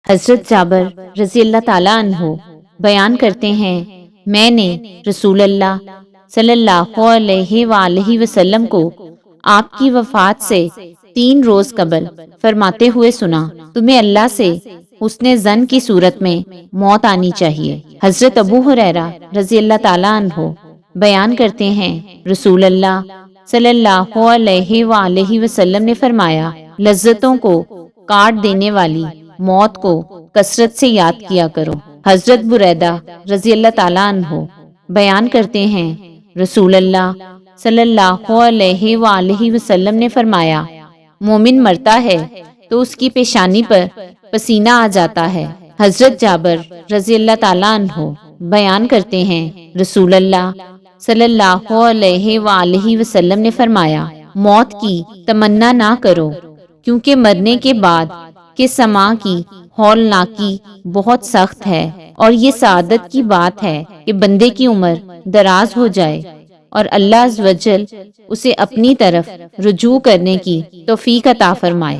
حضرت جابر رضی اللہ تعالیٰ عنہ بیان کرتے ہیں، میں نے رسول اللہ صلی اللہ علیہ وآلہ وسلم کو آپ کی وفات سے 3 روز قبل فرماتے ہوئے سنا، تمہیں اللہ سے حسن ظن کی صورت میں موت آنی چاہیے۔ حضرت ابو ہریرہ رضی اللہ تعالیٰ عنہ بیان کرتے ہیں، رسول اللہ صلی اللہ علیہ وآلہ وسلم نے فرمایا، لذتوں کو کاٹ دینے والی موت کو کثرت سے یاد کیا کرو۔ حضرت بریدہ رضی اللہ تعالیٰ عنہ بیان کرتے ہیں، رسول اللہ صلی اللہ علیہ وآلہ وسلم نے فرمایا، مومن مرتا ہے تو اس کی پیشانی پر پسینہ آ جاتا ہے۔ حضرت جابر رضی اللہ تعالیٰ عنہ بیان کرتے ہیں، رسول اللہ صلی اللہ علیہ وآلہ وسلم نے فرمایا، موت کی تمنا نہ کرو، کیونکہ مرنے کے بعد کے سما کی ہولناکی بہت سخت ہے، اور یہ سعادت کی بات ہے کہ بندے کی عمر دراز ہو جائے اور اللہ عز و جل اسے اپنی طرف رجوع کرنے کی توفیق عطا فرمائے۔